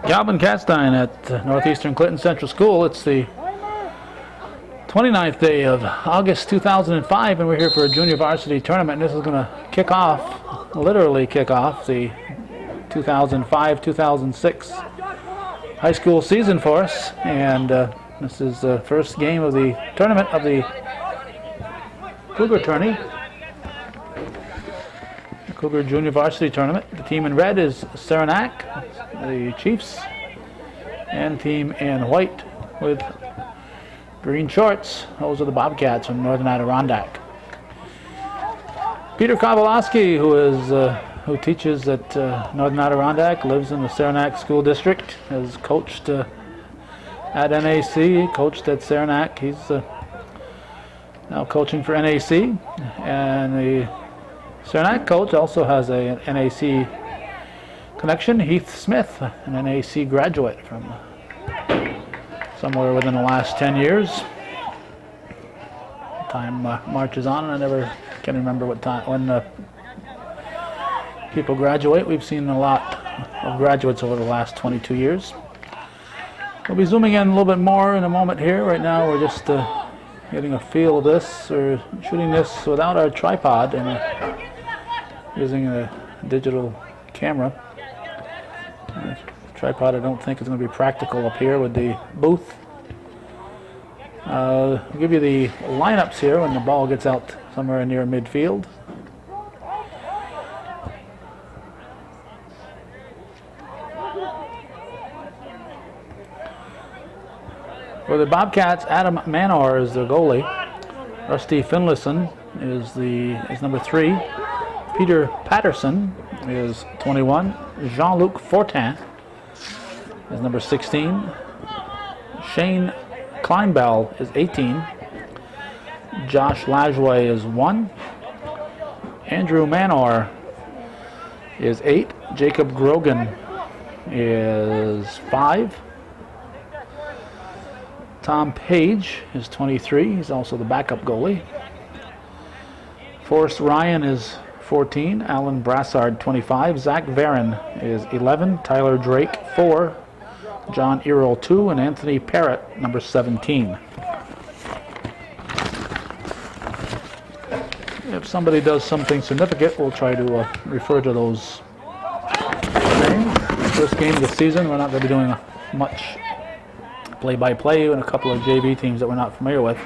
Calvin Castine at Northeastern Clinton Central School. It's the 29th day of August 2005, and we're here for a junior varsity tournament. And this is going to literally kick off the 2005-2006 high school season for us. And this is the first game of the tournament of the Cougar tourney. The Cougar Junior Varsity Tournament. The team in red is Saranac, the Chiefs, and team in white with green shorts, those are the Bobcats from Northern Adirondack. Peter Kowalowski, who teaches at Northern Adirondack, lives in the Saranac School District, has coached at NAC, coached at Saranac. He's now coaching for NAC, and the Saranac coach also has a NAC connection, Heath Smith, an NAC graduate from somewhere within the last 10 years. Time marches on, and I never can remember what time when people graduate. We've seen a lot of graduates over the last 22 years. We'll be zooming in a little bit more in a moment here. Right now we're just getting a feel of this. We're shooting this without our tripod and using a digital camera. Tripod I don't think is going to be practical up here with the booth. I'll give you the lineups here when the ball gets out somewhere near midfield. For the Bobcats, Adam Manor is the goalie. Rusty Finlayson is number 3. Peter Patterson is 21. Jean-Luc Fortin is number 16. Shane Kleinbell is 18. Josh Lajoie is 1. Andrew Manor is 8. Jacob Grogan is 5. Tom Page is 23. He's also the backup goalie. Forrest Ryan is 14. Alan Brassard, 25. Zach Varon is 11. Tyler Drake, 4. John Earl, 2. And Anthony Parrott, number 17. If somebody does something significant, we'll try to refer to those names. First game of the season, we're not going to be doing much play-by-play and a couple of JV teams that we're not familiar with.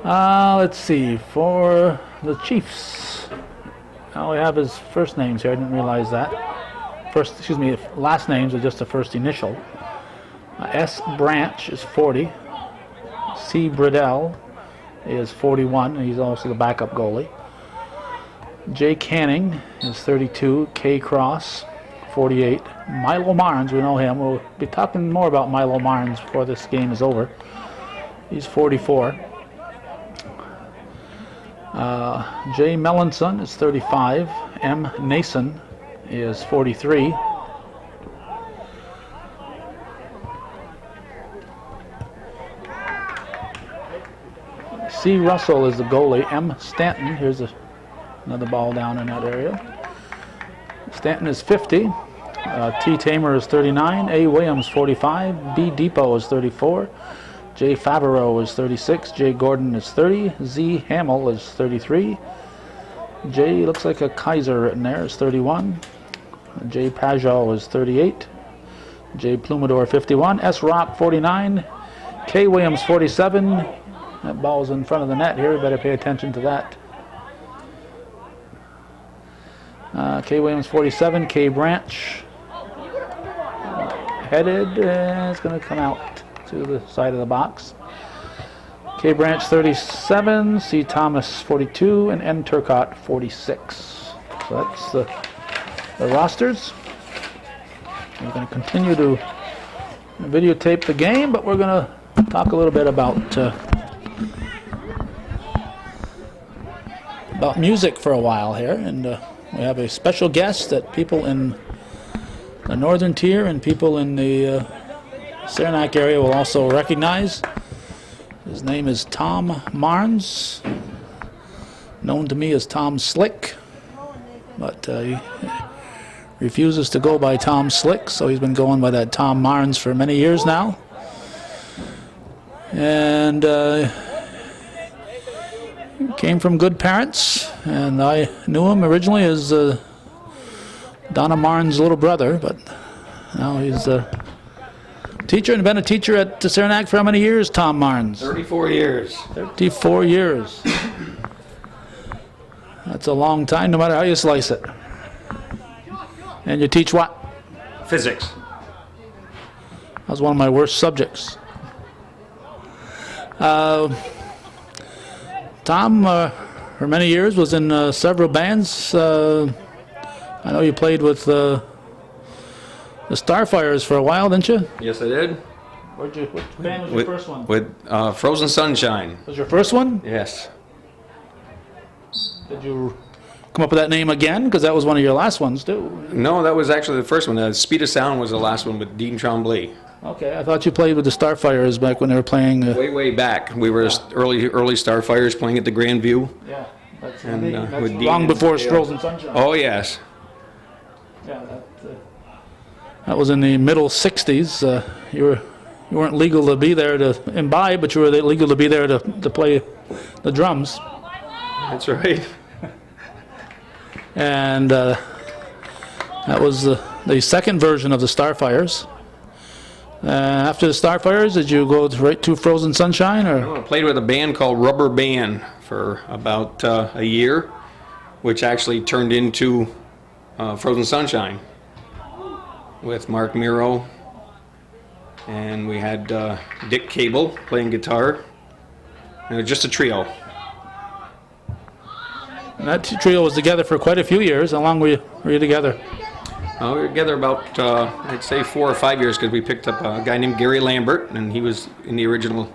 Let's see, for the Chiefs, I only have his first names here. I didn't realize that. Last names are just the first initial. S. Branch is 40. C. Bridell is 41. He's also the backup goalie. J. Canning is 32. K. Cross, 48. Milo Marnes, we know him. We'll be talking more about Milo Marnes before this game is over. He's 44. Jay Melanson is 35. M. Nason is 43. C. Russell is the goalie. M. Stanton, here's another ball down in that area. Stanton is 50. T. Tamer is 39. A. Williams, 45. B. Depot is 34. J. Favreau is 36. J. Gordon is 30. Z. Hamill is 33. J. looks like a Kaiser written there, is 31. J. Pajot is 38. J. Plumador, 51. S. Rock, 49. K. Williams, 47. That ball's in front of the net here. We better pay attention to that. K. Williams, 47. K. Branch, headed, it's going to come out to the side of the box. K. Branch, 37. C. Thomas, 42. And N. Turcott, 46. So that's the rosters. We're going to continue to videotape the game, but we're going to talk a little bit about music for a while here. And we have a special guest that people in the northern tier and people in the Saranac area will also recognize. His name is Tom Marnes, known to me as Tom Slick, but he refuses to go by Tom Slick, so he's been going by that Tom Marnes for many years now. And came from good parents, and I knew him originally as Donna Marnes' little brother, but now he's a teacher and been a teacher at the Saranac for how many years, Tom Marnes? 34 years. 34 years. That's a long time, no matter how you slice it. And you teach what? Physics. That was one of my worst subjects. Tom, for many years, was in several bands. I know you played with the Starfires for a while, didn't you? Yes, I did. Which band was your first one? With Frozen Sunshine. Was your first one? Yes. Did you come up with that name again? Because that was one of your last ones, too. No, that was actually the first one. Speed of Sound was the last one with Dean Tremblay. Okay, I thought you played with the Starfires back when they were playing. Way back. We were early Starfires playing at the Grandview. Yeah, that's with long Dean before and Frozen Sunshine. Oh, yes. Yeah, that was in the middle 60s. You weren't legal to be there to imbibe, but you were legal to be there to play the drums. That's right. And that was the second version of the Starfires. After the Starfires, did you go right to Frozen Sunshine? Or? I played with a band called Rubber Band for about a year, which actually turned into Frozen Sunshine with Mark Miro. And we had Dick Cable playing guitar. And it was just a trio. And that trio was together for quite a few years. How long were you together? We were together about, I'd say 4 or 5 years, because we picked up a guy named Gary Lambert, and he was in the original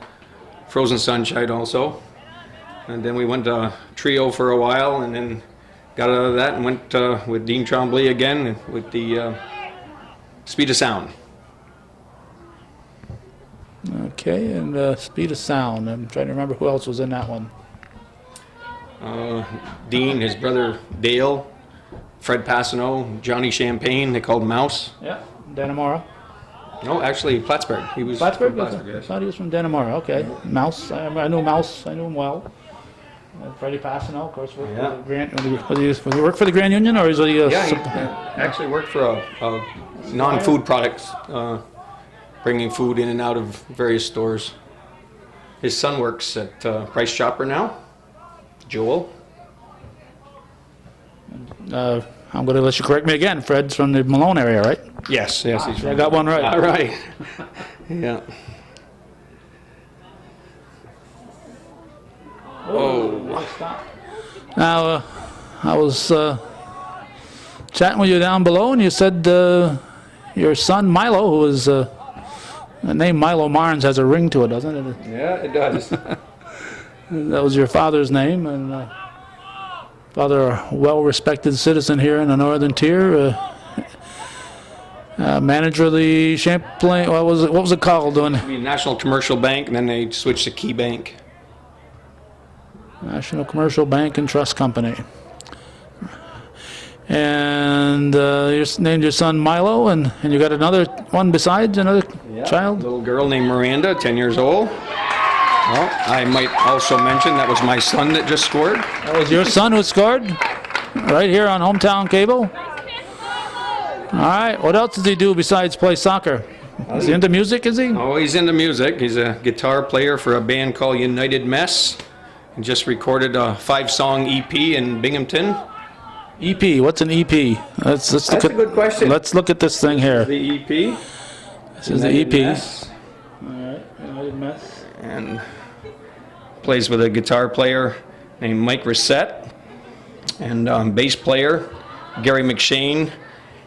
Frozen Sunshine also. And then we went trio for a while, and then got out of that and went with Dean Tremblay again with the Speed of Sound. Okay, and Speed of Sound. I'm trying to remember who else was in that one. Dean, his brother Dale, Fred Passano, Johnny Champagne, they called Mouse. Yeah, Dannemora. No, actually Plattsburgh. He was Plattsburgh? from Plattsburgh, yes. I thought he was from Dannemora. Okay. Mouse. I knew Mouse. I knew him well. Freddie Passano, of course, worked for the Grand. Was he work for the Grand Union, or is he? He actually worked for a non-food products, bringing food in and out of various stores. His son works at Price Chopper now, Joel. I'm going to let you correct me again. Fred's from the Malone area, right? Yes, he's from. I got one right. All right. Yeah. Now, I was chatting with you down below, and you said your son Milo, who is the name Milo Marnes has a ring to it, doesn't it? Yeah, it does. That was your father's name, and father, a well-respected citizen here in the Northern Tier, manager of the Champlain. What was it called? National Commercial Bank, and then they switched to Key Bank. National Commercial Bank and Trust Company. And you named your son Milo, and you got another one besides, another child? A little girl named Miranda, 10 years old. Well, I might also mention that was my son that just scored. That was your son who scored? Right here on Hometown Cable? All right, what else does he do besides play soccer? Is he into music, is he? Oh, he's into music. He's a guitar player for a band called United Mess. He just recorded a 5-song EP in Binghamton. EP, what's an EP? That's a good question. Let's look at this thing here. The EP. This is the EP. Mess. All right, United Mess. And plays with a guitar player named Mike Reset, and bass player Gary McShane,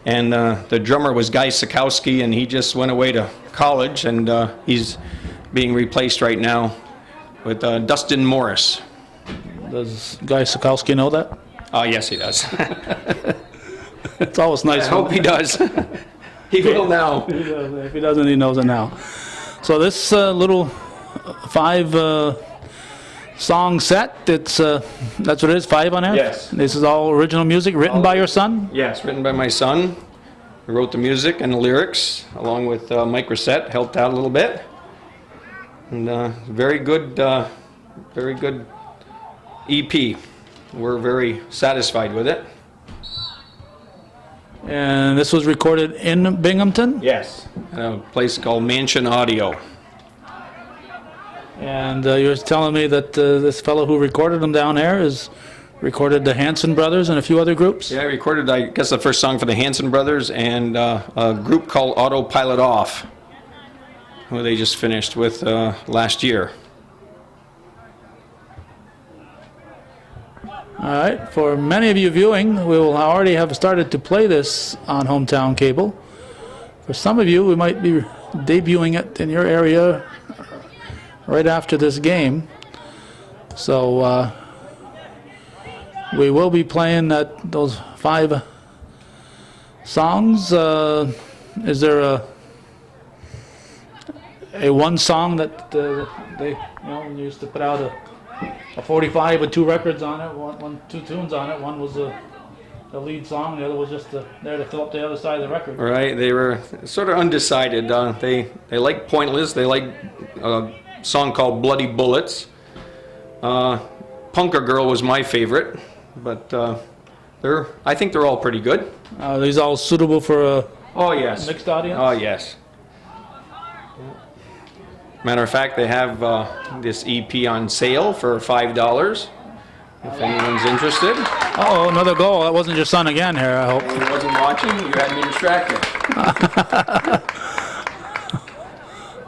and the drummer was Guy Sikowski, and he just went away to college, and he's being replaced right now with Dustin Morris. Does Guy Sikowski know that? Oh, yes, he does. It's always nice. I hope he does. He will now. He does. If he doesn't, he knows it now. So this little 5-song set, that's what it is, 5 on there? Yes. This is all original music written by your son? Yes, written by my son. wrote the music and the lyrics, along with Mike Reset, helped out a little bit. And very good EP. We're very satisfied with it. And this was recorded in Binghamton? Yes. At a place called Mansion Audio. And you were telling me that this fellow who recorded them down there has recorded the Hanson Brothers and a few other groups? Yeah, I recorded, I guess, the first song for the Hanson Brothers and a group called Autopilot Off, who they just finished with last year. All right, for many of you viewing, we will already have started to play this on Hometown Cable. For some of you, we might be debuting it in your area right after this game. So we will be playing those 5 songs. Is there a one song that they used to put out a 45 with 2 records on it, 2 tunes on it. One was the lead song, the other was just there to fill up the other side of the record. Right, they were sort of undecided. They like Pointless. They like a song called Bloody Bullets. Punker Girl was my favorite, but I think they're all pretty good. Are these all suitable for Oh yes. mixed audience? Oh yes. Matter of fact, they have this EP on sale for $5. If anyone's interested. Oh, another goal. That wasn't your son again here, I hope. He wasn't watching. You had me distracted.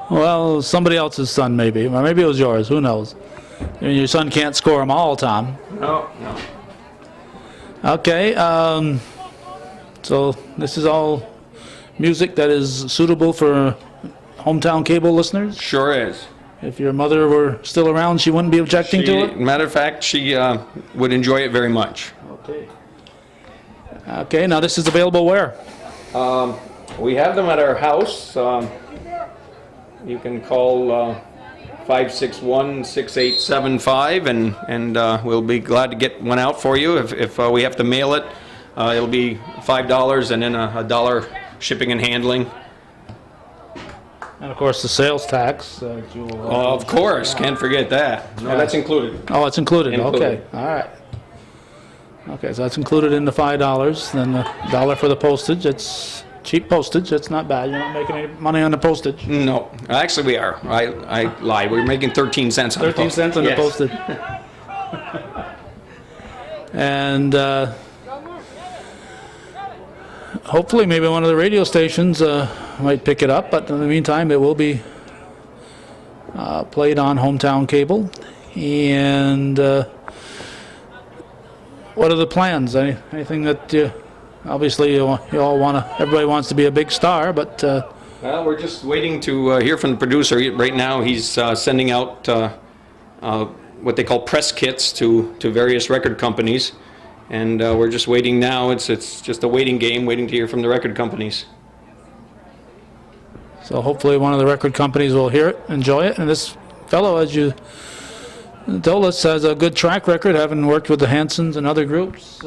Well, somebody else's son maybe. Or maybe it was yours. Who knows? Your son can't score them all, Tom. No. Okay. So this is all music that is suitable for Hometown Cable listeners? Sure is. If your mother were still around, she wouldn't be objecting to it? Matter of fact, she would enjoy it very much. Okay. Okay, now this is available where? We have them at our house. You can call 561-6875 and we'll be glad to get one out for you. If we have to mail it, it'll be $5 and then $1 shipping and handling. And of course the sales tax. Of course, can't forget that. No, that's included. Oh, it's included. Included. Okay, all right. Okay, so that's included in the $5. Then the $1 for the postage. It's cheap postage. That's not bad. You're not making any money on the postage. No, actually we are. I lied. We're making 13 cents on 13 cents on the Yes. postage. And hopefully maybe one of the radio stations might pick it up, but in the meantime it will be played on Hometown Cable. And what are the plans? Anything that obviously you all want to, everybody wants to be a big star, but Well, we're just waiting to hear from the producer. Right now he's sending out what they call press kits to various record companies. And we're just waiting now. It's just a waiting game, waiting to hear from the record companies. so hopefully one of the record companies will hear it, enjoy it. And this fellow, as you told us, has a good track record, having worked with the Hansons and other groups.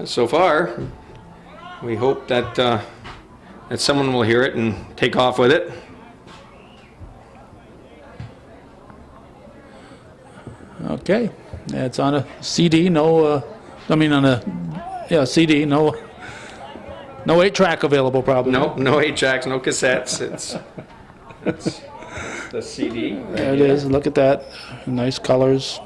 So far, we hope that that someone will hear it and take off with it. Okay, it's on a CD, no, on a, CD, no 8-track available probably. No 8 tracks, no cassettes. It's the CD. There it is, look at that, nice colors.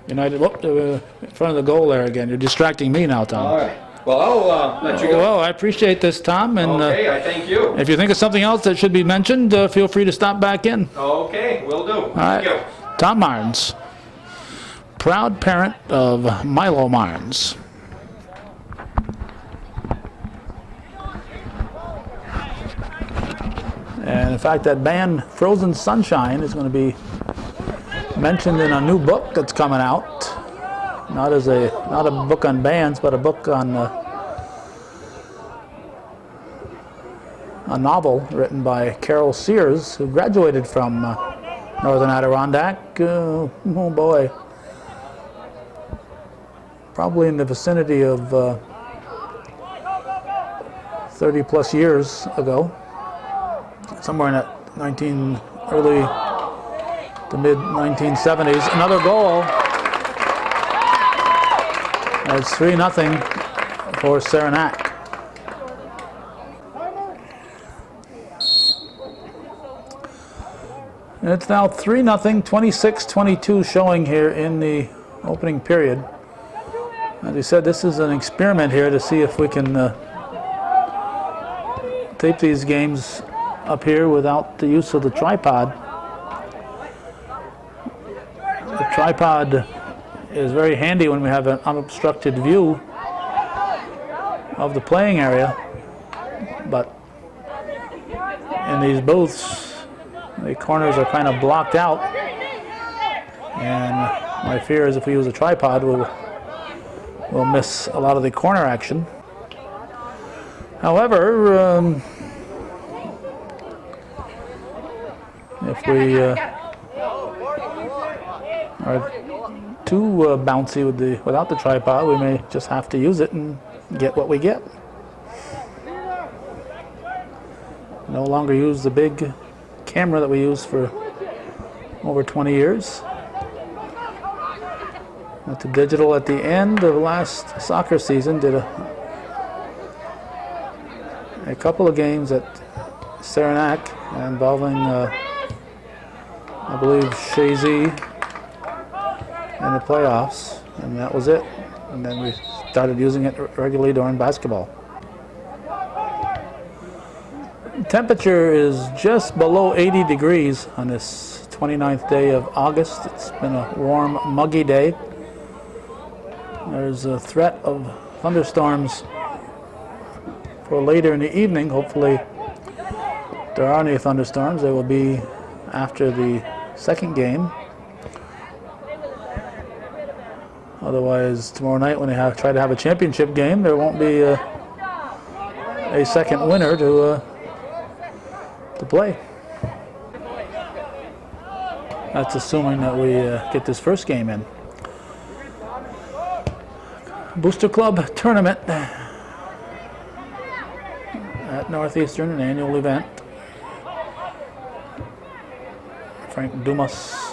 United, in front of the goal there again. You're distracting me now, Tom. All right. Well, I'll let you go. Well, I appreciate this, Tom, and Okay, I thank you. if you think of something else that should be mentioned, feel free to stop back in. Okay, will do. All right. Tom Marnes, proud parent of Milo Marnes. And in fact, that band Frozen Sunshine is going to be mentioned in a new book that's coming out. Not a book on bands, but a book on a novel written by Carol Sears, who graduated from Northern Adirondack. Oh boy, probably in the vicinity of 30 plus years ago, somewhere in that early to mid 1970s. Another goal. It's 3-0 for Saranac. And it's now 3-0, 26-22 showing here in the opening period. As we said, this is an experiment here to see if we can tape these games up here without the use of the tripod. The tripod is very handy when we have an unobstructed view of the playing area, but in these booths the corners are kind of blocked out, and my fear is if we use a tripod we'll miss a lot of the corner action. However, if we are too bouncy without the tripod, we may just have to use it and get what we get. No longer use the big camera that we used for over 20 years. Went to digital at the end of last soccer season. Did a couple of games at Saranac involving, I believe, Shazy in the playoffs, and that was it. And then we started using it regularly during basketball. Temperature is just below 80 degrees on this 29th day of August. It's been a warm, muggy day. There's a threat of thunderstorms for later in the evening. Hopefully, if there are any thunderstorms, they will be after the second game. Otherwise, tomorrow night when they try to have a championship game, there won't be a second winner to play. That's assuming that we get this first game in. Booster Club Tournament at Northeastern, an annual event. Frank Dumas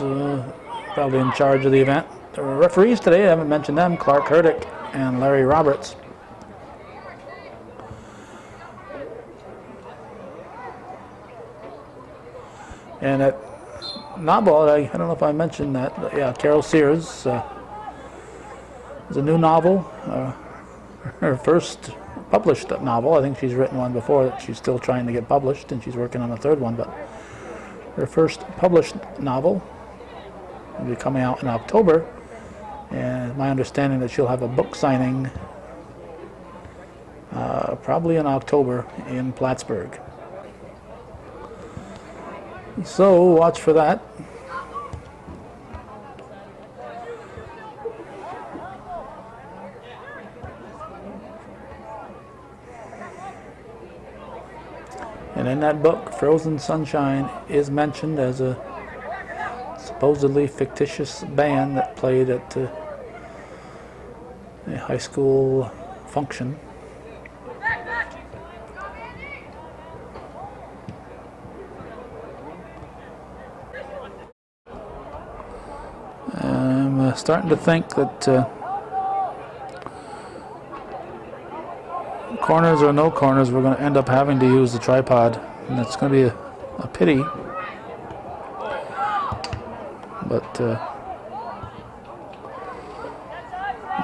probably in charge of the event. The referees today, I haven't mentioned them, Clark Herdick and Larry Roberts. And at novel, I don't know if I mentioned that, but yeah, Carol Sears is a new novel, her first published novel. I think she's written one before that she's still trying to get published, and she's working on a third one, but her first published novel will be coming out in October, and my understanding that she'll have a book signing probably in October in Plattsburgh. So watch for that. And in that book, Frozen Sunshine is mentioned as a supposedly fictitious band that played at a high school function. I'm starting to think that corners or no corners, we're going to end up having to use the tripod, and it's going to be a pity. But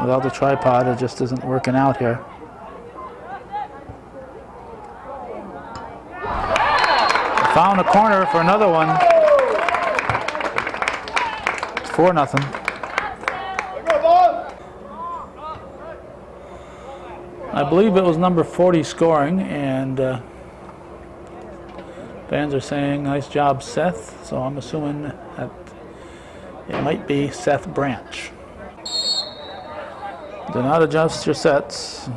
without the tripod, it just isn't working out here. Found a corner for another one. It's 4-0. I believe it was number 40 scoring, and fans are saying, nice job, Seth. So I'm assuming that it might be Seth Branch. Do not adjust your sets.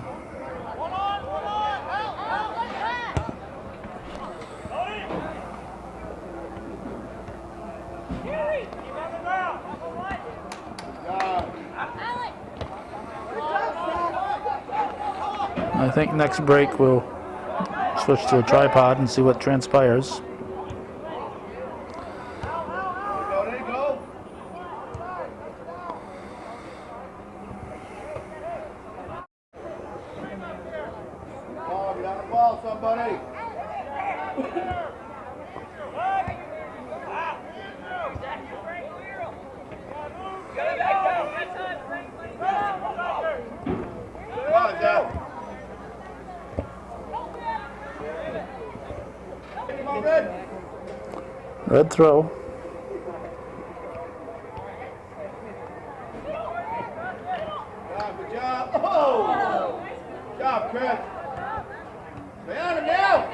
I think next break we'll switch to a tripod and see what transpires. Red throw. Good job. Oh! Good job, Chris. Stay on it now.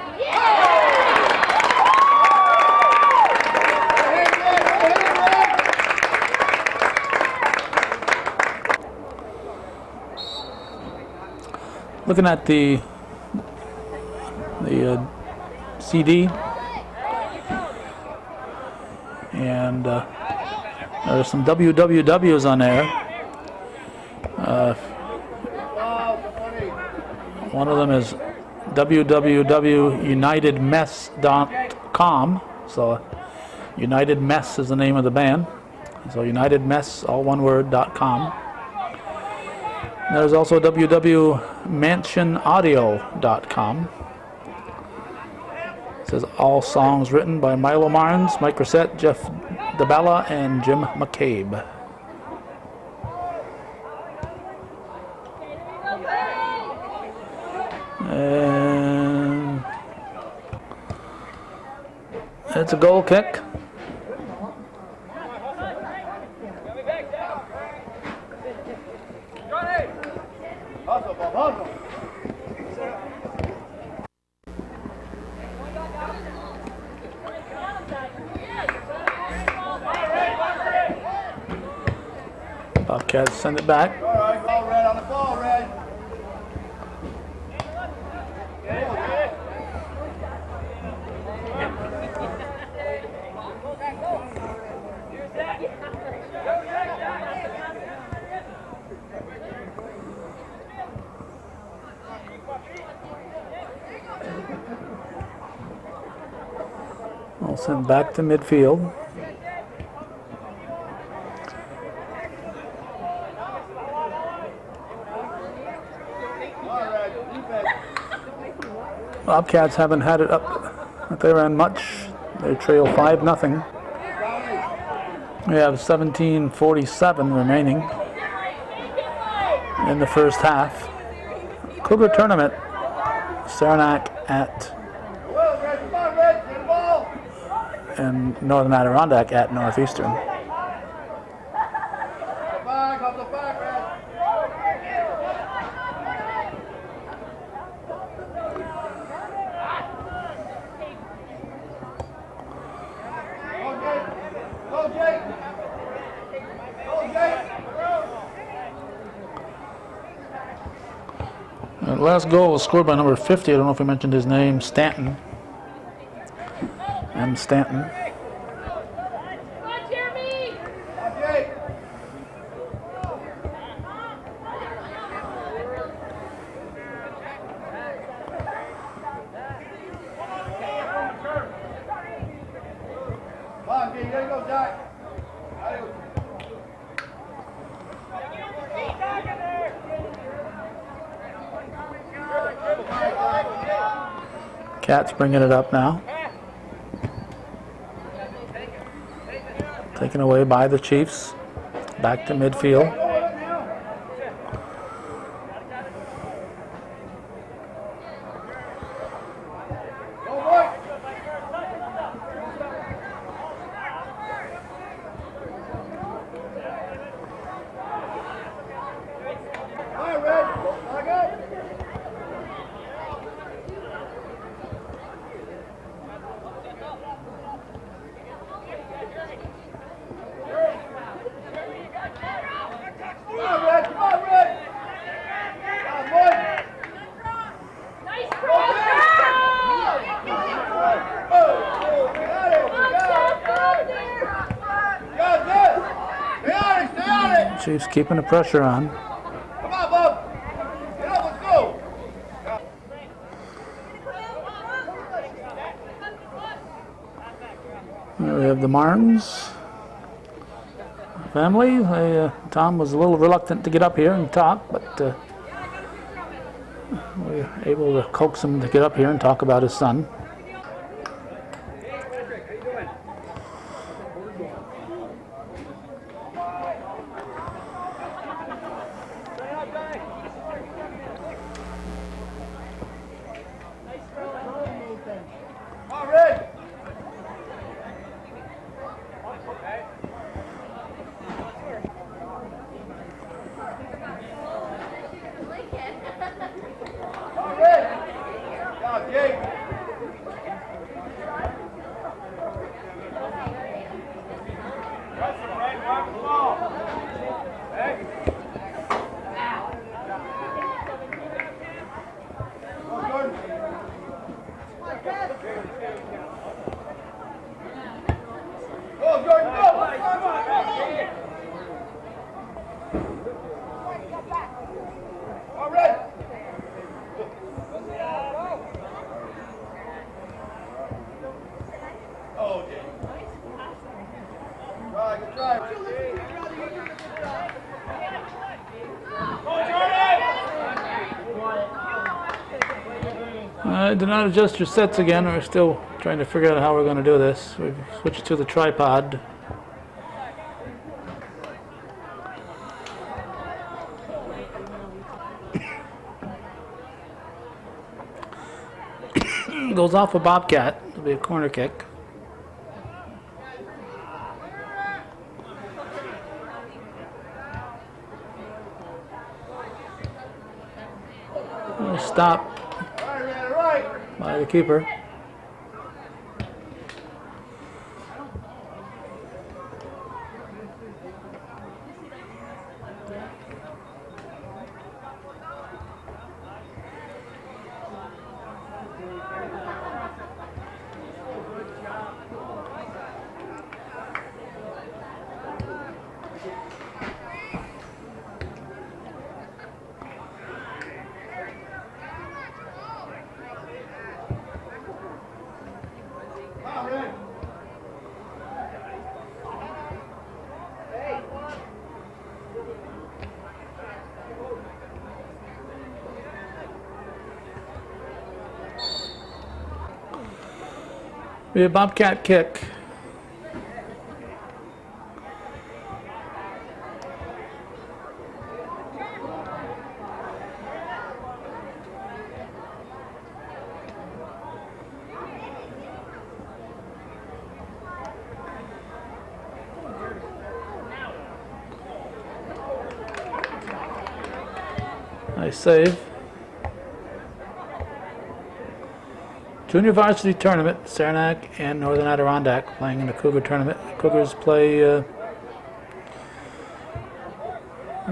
Looking at the CD, and there's some WWWs on there. One of them is www.unitedmess.com. So United Mess is the name of the band. So United Mess, all one word, .com. There's also www.mansionaudio.com. It says all songs written by Milo Marnes, Mike Reset, Jeff DeBella, and Jim McCabe. And it's a goal kick. Bobcats send it back. All right, ball red on the ball, red. I'll send back to midfield. Bobcats haven't had it up at their end much. They trail 5-0. We have 17:47 remaining in the first half. Cougar tournament, Saranac and Northern Adirondack at Northeastern. The last goal was scored by number 50. I don't know if we mentioned his name, Stanton. M. Stanton. Cats bringing it up now. Taken away by the Chiefs. Back to midfield. Chiefs keeping the pressure on. Come on, Bob. Get up, let's go. We have the Marnes family. Tom was a little reluctant to get up here and talk, but we were able to coax him to get up here and talk about his son. Do not adjust your sets again. We're still trying to figure out how we're going to do this. We've switched to the tripod. Goes off a Bobcat. It'll be a corner kick. Stop by the keeper. Be a Bobcat kick. Nice save. Junior varsity tournament, Saranac and Northern Adirondack playing in the Cougar tournament. Cougars play, I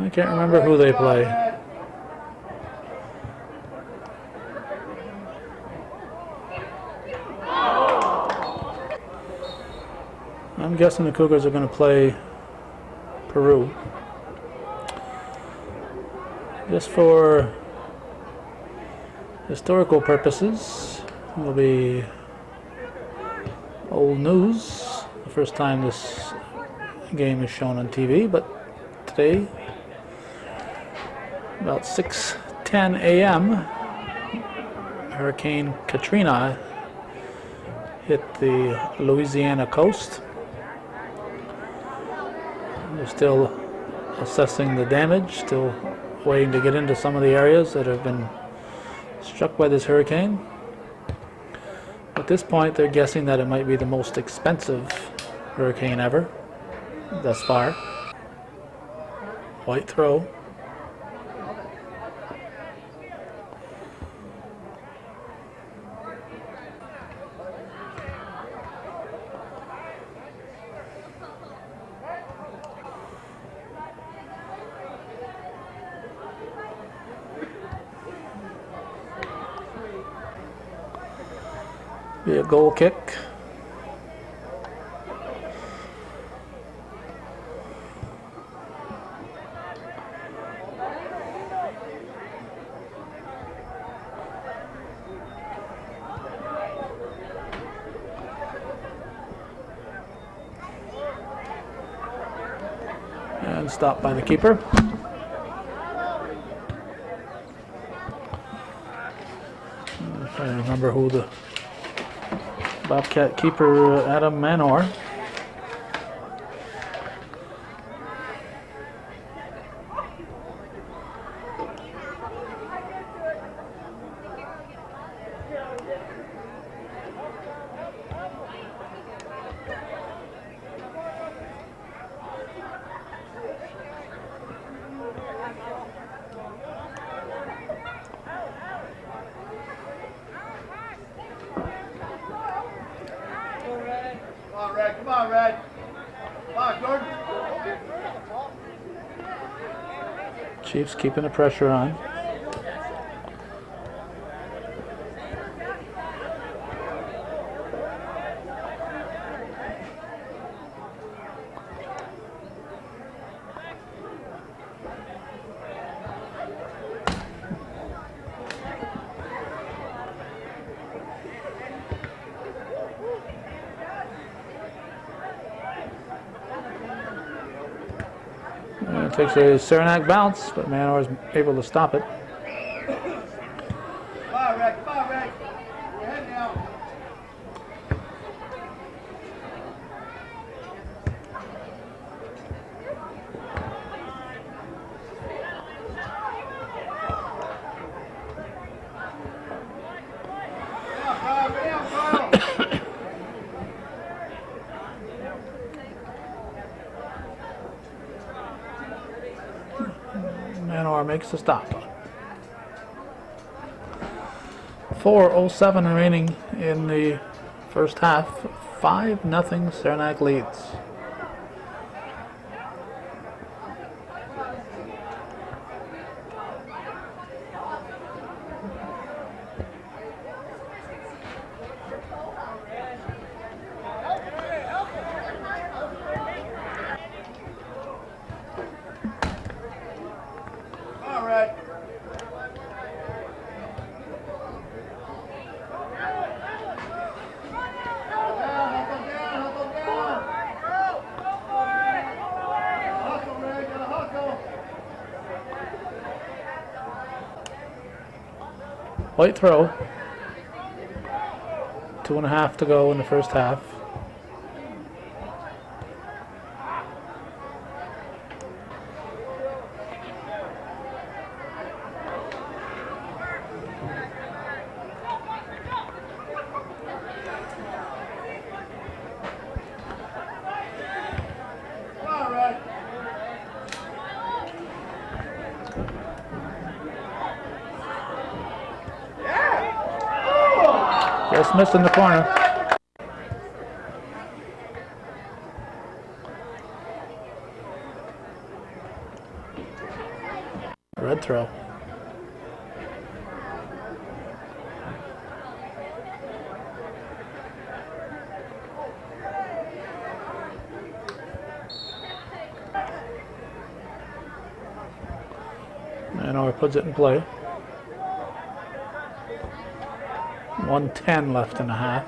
can't remember who they play. I'm guessing the Cougars are going to play Peru. Just for historical purposes, it will be old news. The first time this game is shown on TV, but today, about 6:10 a.m., Hurricane Katrina hit the Louisiana coast. They're still assessing the damage, still waiting to get into some of the areas that have been struck by this hurricane. At this point, they're guessing that it might be the most expensive hurricane ever thus far. White throw. Be a goal kick. And stopped by the keeper. I'm trying to remember who the Bobcat keeper, Adam Manor. Come on, Red. Come on, Jordan. Chiefs keeping the pressure on. Takes a Saranac bounce, but Manor is able to stop it. Come on, Red. Come on, Red. Your head now. Manor makes a stop. 4:07 remaining in the first half. 5-0 Saranac leads. White throw. 2.5 to go in the first half. Just missed in the corner. Red throw. Manor puts it in play. 1:10 left in the half.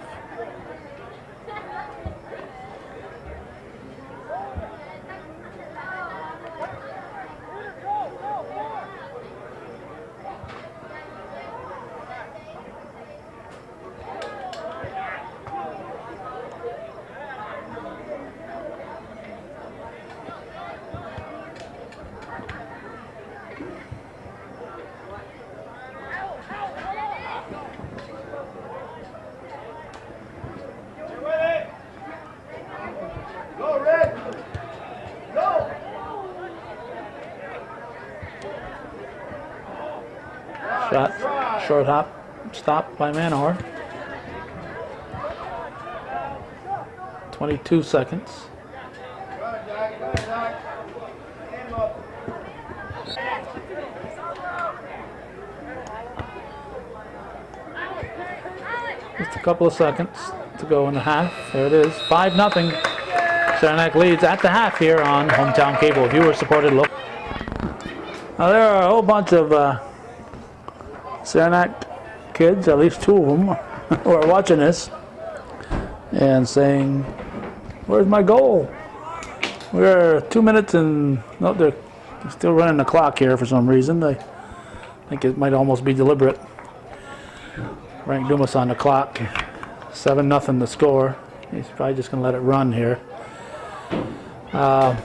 Shot, short hop, stopped by Manor. 22 seconds. Just a couple of seconds to go in the half. There it is, 5-0. Saranac leads at the half here on Hometown Cable, viewer-supported look. Now there are a whole bunch of Saranac kids, at least 2 of them, who are watching this and saying, "Where's my goal? We're 2 minutes and no, they're still running the clock here for some reason. I think it might almost be deliberate. Frank Dumas on the clock. 7-0 the score. He's probably just going to let it run here. We're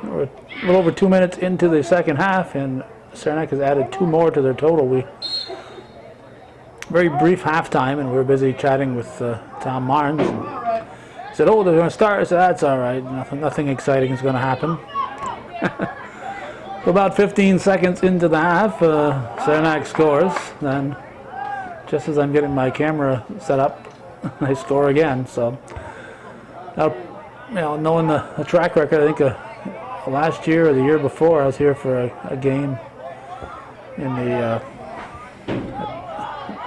a little over 2 minutes into the second half, and Saranac has added 2 more to their total. Very brief halftime, and we were busy chatting with Tom Marnes. He said, "Oh, they're going to start." I said, "That's all right. Nothing exciting is going to happen." So about 15 seconds into the half, Saranac scores. Then, just as I'm getting my camera set up, they score again. So, knowing the track record, I think last year or the year before, I was here for a game in the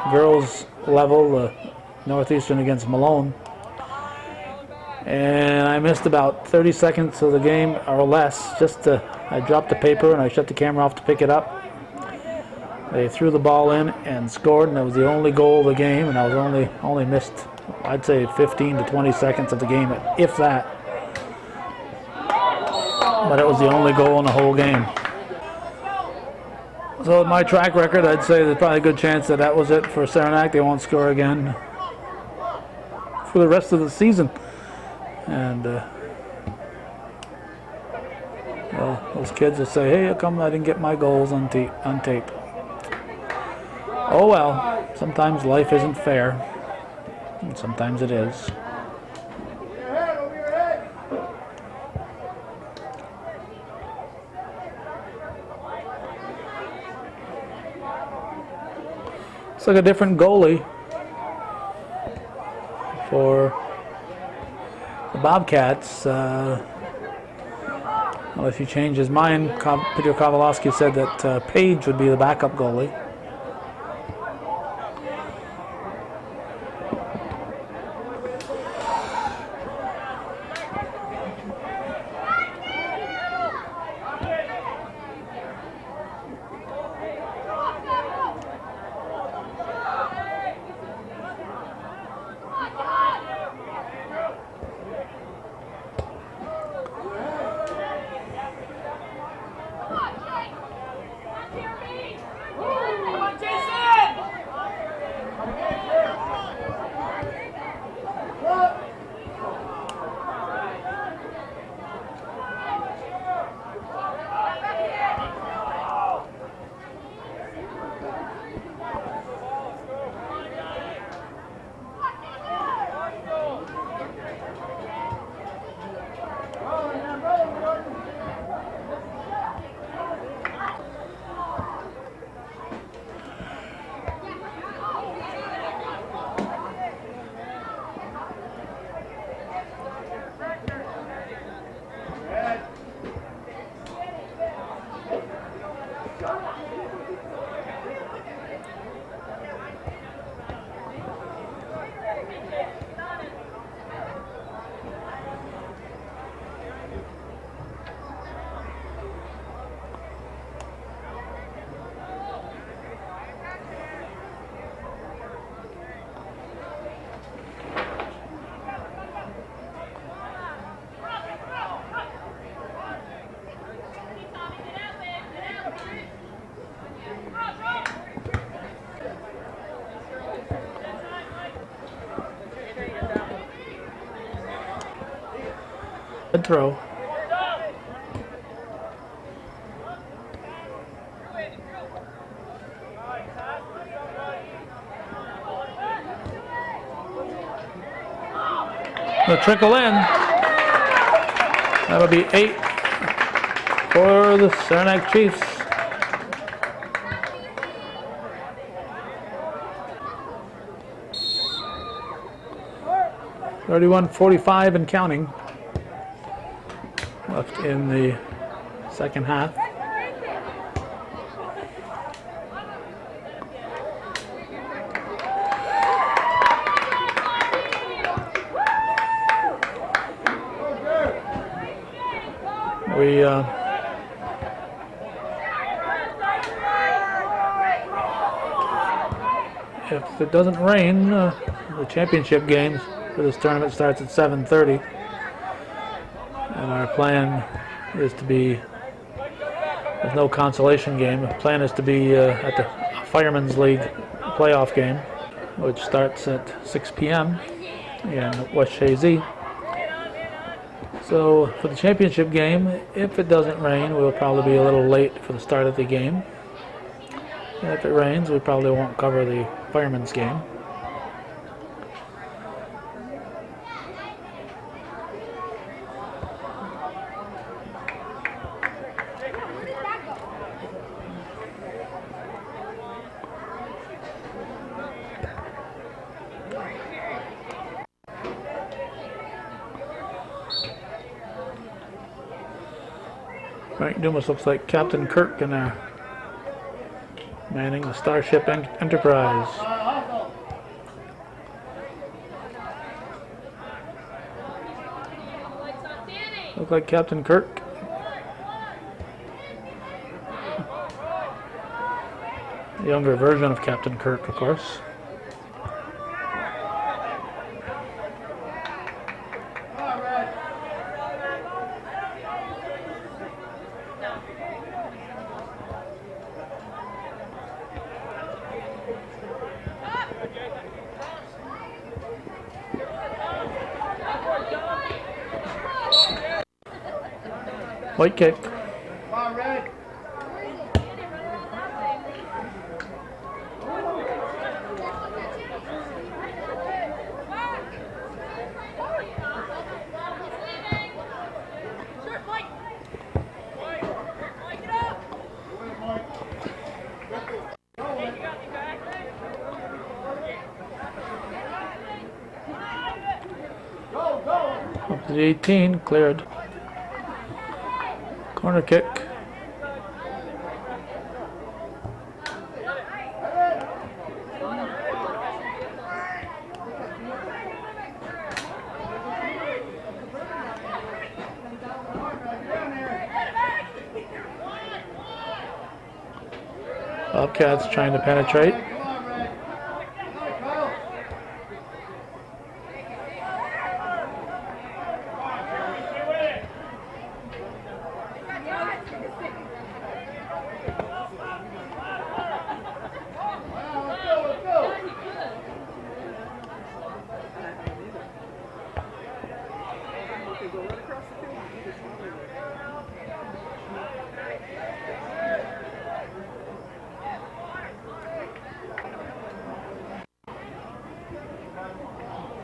girls level, Northeastern against Malone. And I missed about 30 seconds of the game or less. I dropped the paper and I shut the camera off to pick it up. They threw the ball in and scored, and that was the only goal of the game. And I was only missed, I'd say, 15 to 20 seconds of the game, if that. But it was the only goal in the whole game. So with my track record, I'd say there's probably a good chance that was it for Saranac. They won't score again for the rest of the season. And those kids will say, "Hey, how come I didn't get my goals on tape?" Oh well, sometimes life isn't fair, and sometimes it is. It's like a different goalie for the Bobcats. Well, if he changed his mind, Peter Kowalowski said that Page would be the backup goalie. Good throw. They'll trickle in. That'll be 8 for the Saranac Chiefs. .31:45 and counting left in the second half. If it doesn't rain, the championship games for this tournament starts at 7:30. And our plan is to be, there's no consolation game. The plan is to be at the Fireman's League playoff game, which starts at 6 p.m. in West Shazy. So for the championship game, if it doesn't rain, we'll probably be a little late for the start of the game. And if it rains, we probably won't cover the Fireman's game. Frank Dumas looks like Captain Kirk in there, manning the Starship Enterprise. Look like Captain Kirk. A younger version of Captain Kirk, of course. White kick. Red. Up to the 18, cleared. Corner kick. Bobcats trying to penetrate.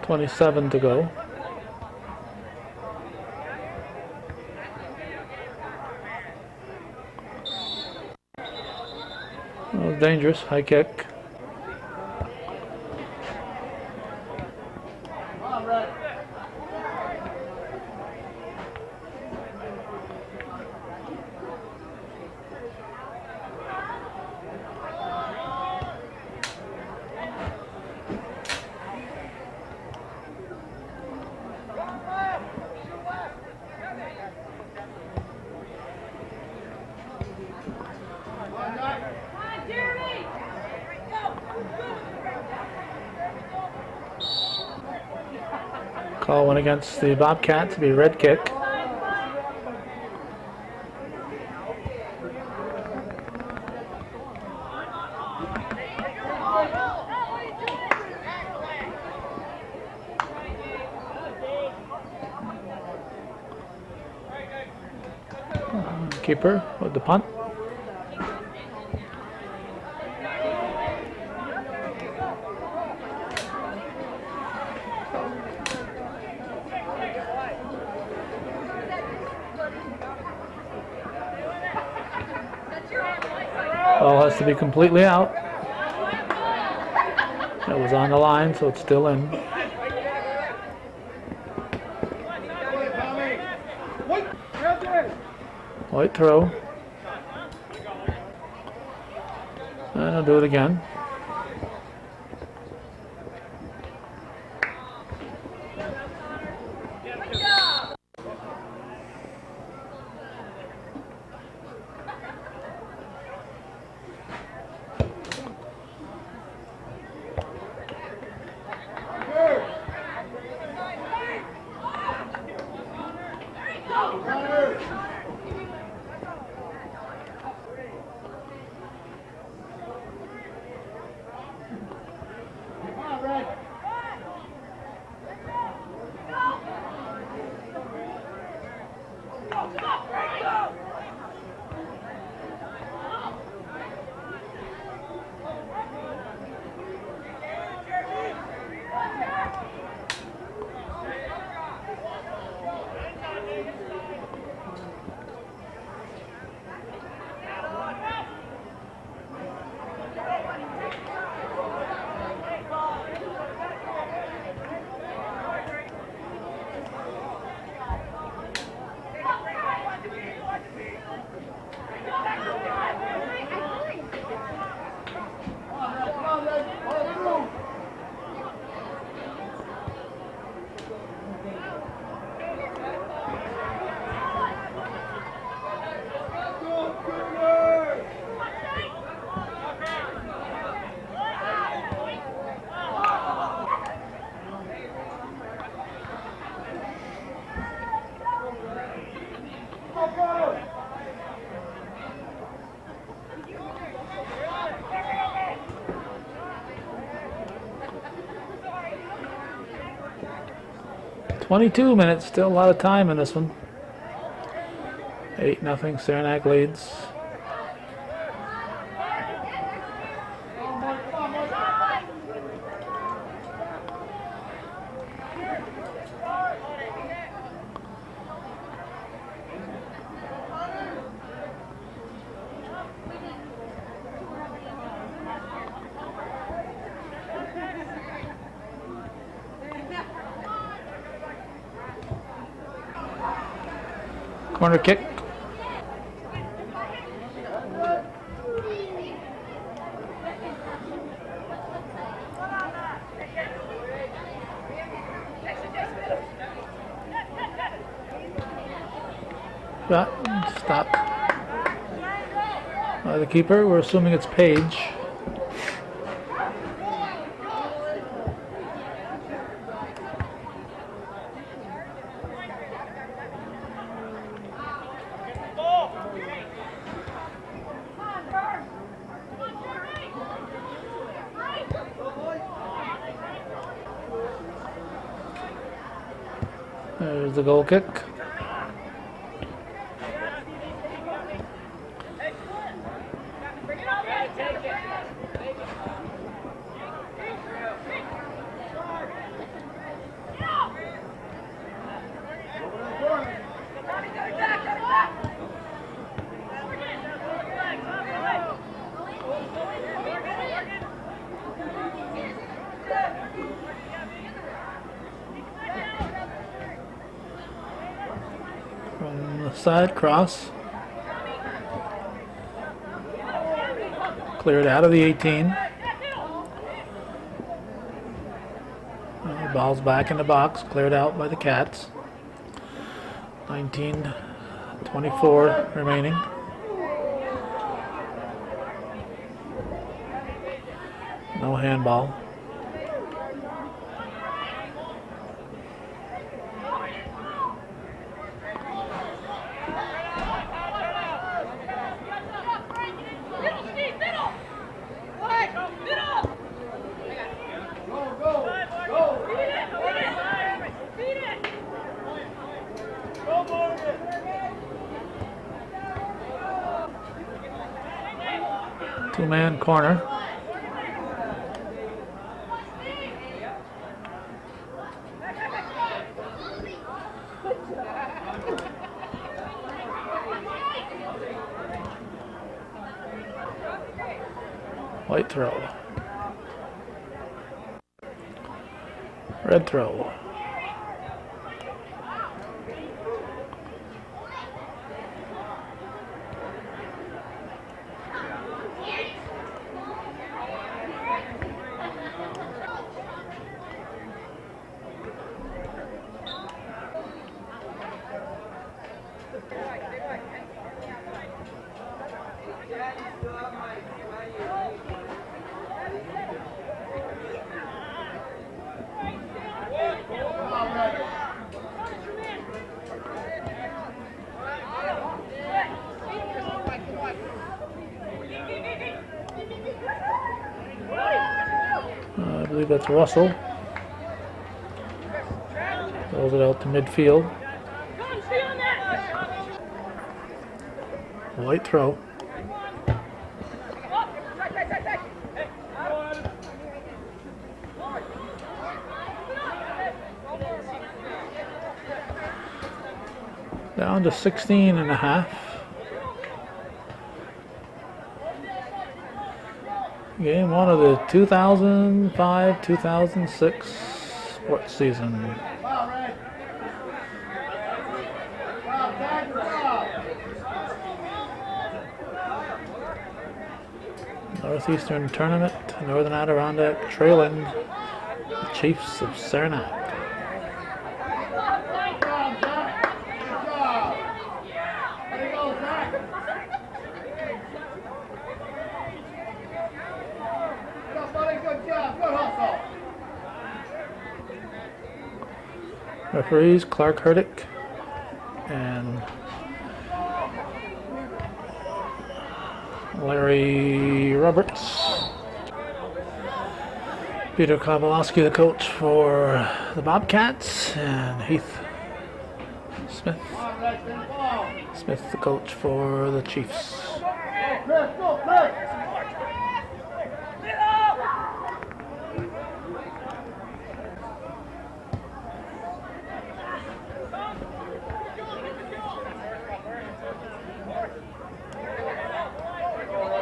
.27 to go. That was dangerous. High kick. Call went against the Bobcats to be red kick. Keeper with the punt. Ball has to be completely out. It was on the line, so it's still in. White throw. And I'll do it again. 22 minutes, still a lot of time in this one. 8-0, Saranac leads. Corner kick. Stopped by the keeper. We're assuming it's Page. There's the goal kick. From the side cross. Cleared out of the 18. Ball's back in the box, cleared out by the Cats. 19:24 remaining. No handball. Two-man corner. White throw. Red throw. I believe that's Russell. Throws it out to midfield. White throw. Down to 16 and a half. Game one of the 2005-2006 sports season. Northeastern Tournament, Northern Adirondack trailing the Chiefs of Saranac. Referees Clark Herdick and Larry Roberts. Peter Kowalski, the coach for the Bobcats, and Heath Smith. Come on, Red, send the ball. Smith, the coach for the Chiefs. Go, Chris, go, Chris.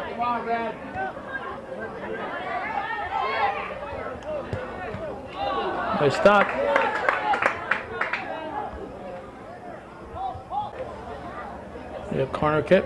Come on, Red. Nice stop. We have corner kick.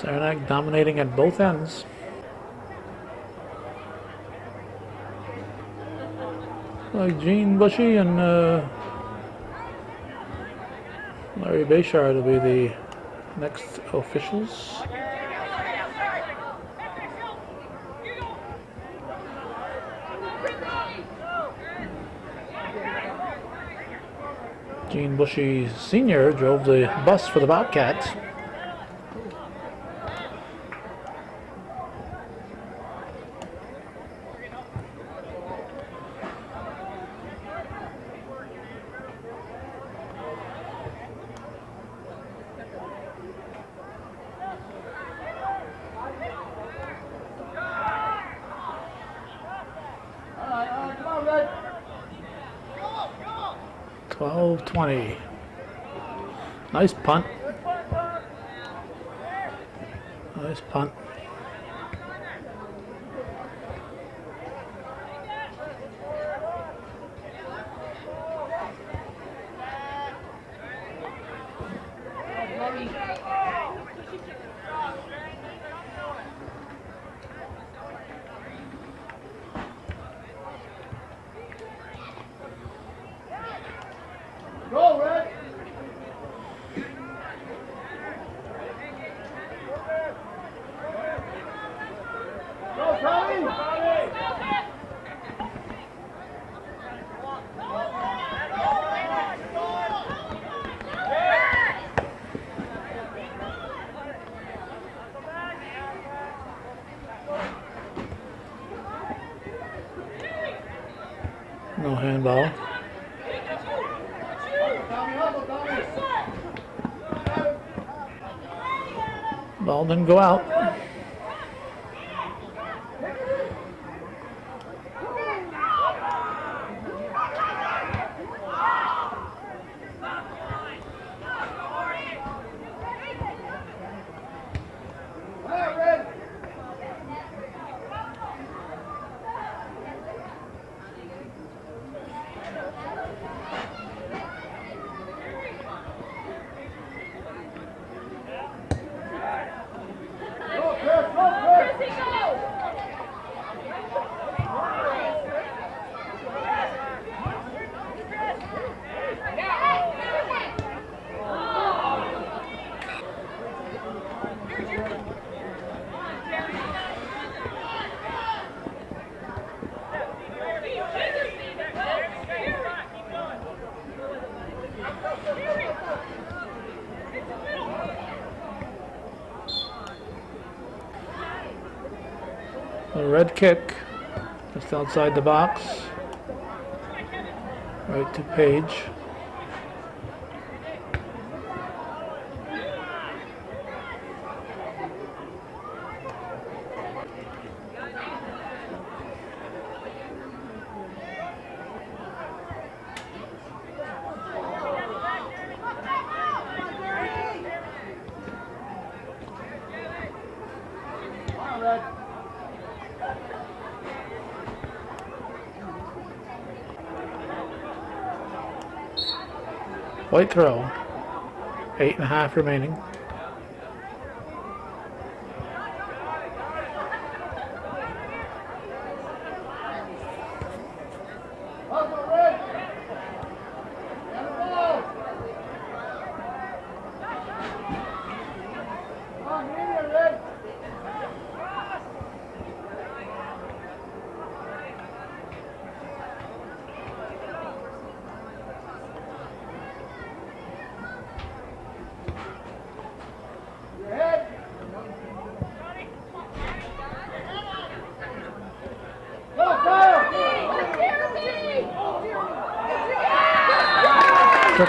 Saranac dominating at both ends. Like Gene Bushy and Larry Bayshard will be the next officials. Gene Bushy Sr. drove the bus for the Bobcats. Come on, Red. 12-20. Nice punt. Nice punt. Go, Red. Go, Tommy. No handball. Tommy, hustle, Tommy. Ball didn't go out. Come on, Red. Go, Chris, go, Chris. A red kick just outside the box. Right to Page. Come on, Red. White throw. 8.5 remaining. Hustle, Red. Get the ball.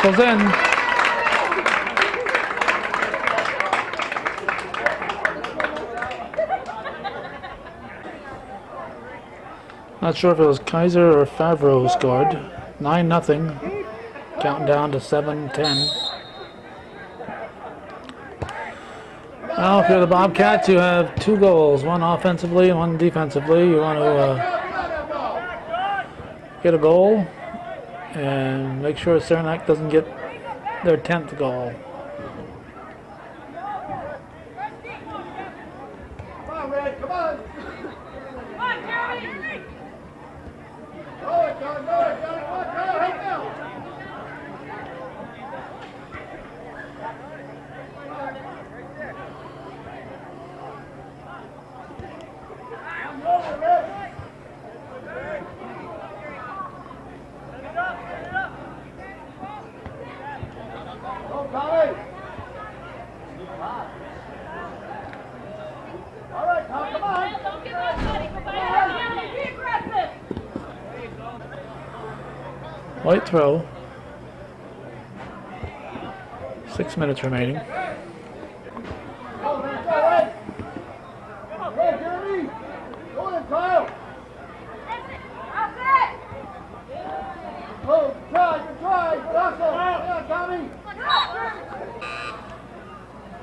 circles in. Not sure if it was Kaiser or Favreau who scored. 9-0. Counting down to 7-10. Now, if you're the Bobcats, you have 2 goals, one offensively and one defensively. You want to get a goal and make sure Saranac doesn't get their 10th goal. Come on, Red, come on. Come on, Jeremy. Go it, Johnny, go it, Johnny. Come on, go, help now. I'm over, Red. Go, Tommy. All right, Tom, come on. Don't give up, buddy. Be aggressive. White throw. 6 minutes remaining. Go, man, go, Red. Red, Jeremy. Go in, Kyle. That's it. Go, good try. Good hustle. Yeah, Tommy.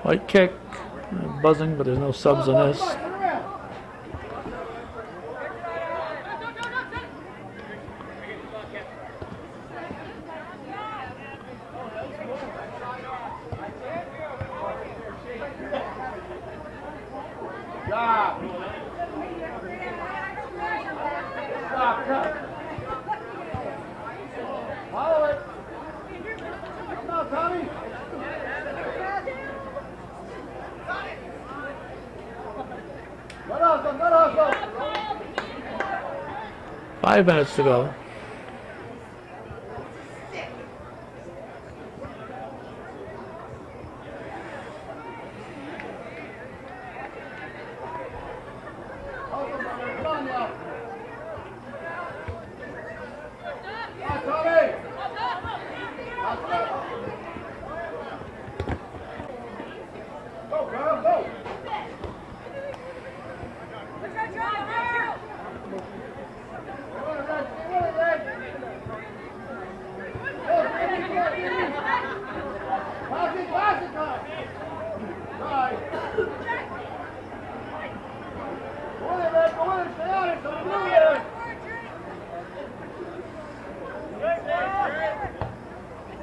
White kick. Buzzing, but there's no subs on this. Turn around. Stop. Stop, cut. Follow it. Come on, Tommy. Good hustle, good hustle. 5 minutes to go. Hustle, brother. Come on now. Come on, Tommy. Hustle. Go, Kyle, go.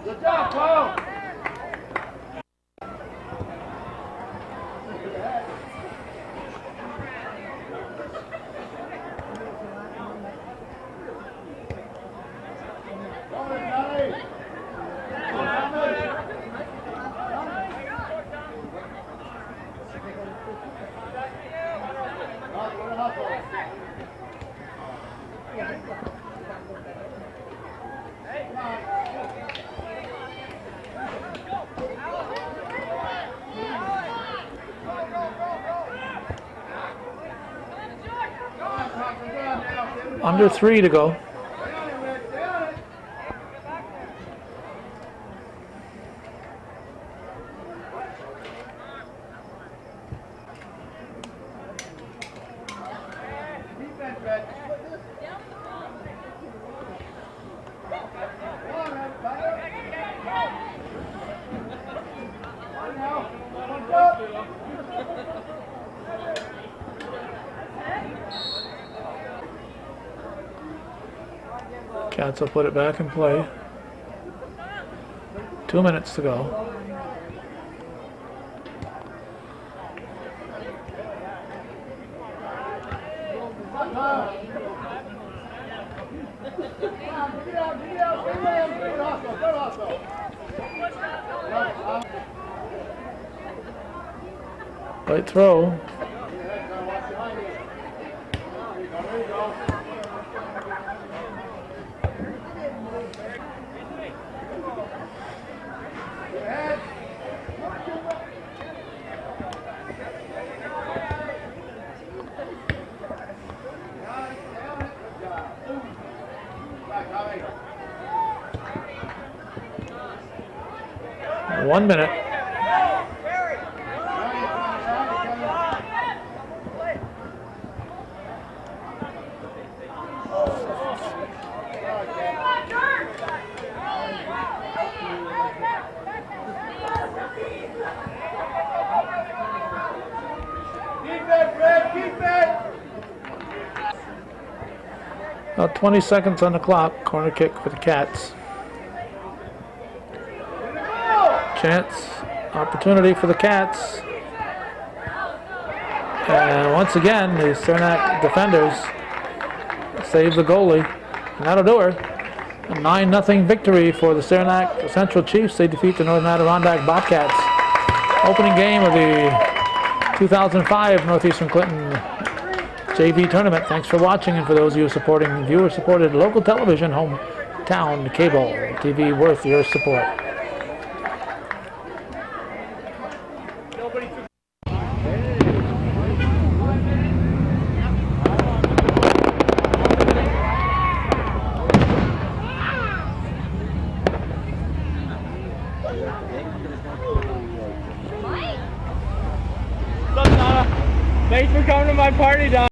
Good job, Kyle. Under 3 to go. Cats will put it back in play. 2 minutes to go. Right throw. 1 minute. Keep it, Fred, keep it! About 20 seconds on the clock. Corner kick for the Cats. Chance, opportunity for the Cats. And once again, the Saranac defenders save the goalie. And that'll do her. A 9-0 victory for the Saranac Central Chiefs. They defeat the Northern Adirondack Bobcats. Opening game of the 2005 Northeastern Clinton JV tournament. Thanks for watching, and for those of you supporting viewer-supported local television, hometown cable TV, worth your support. Thanks for coming to my party, Don.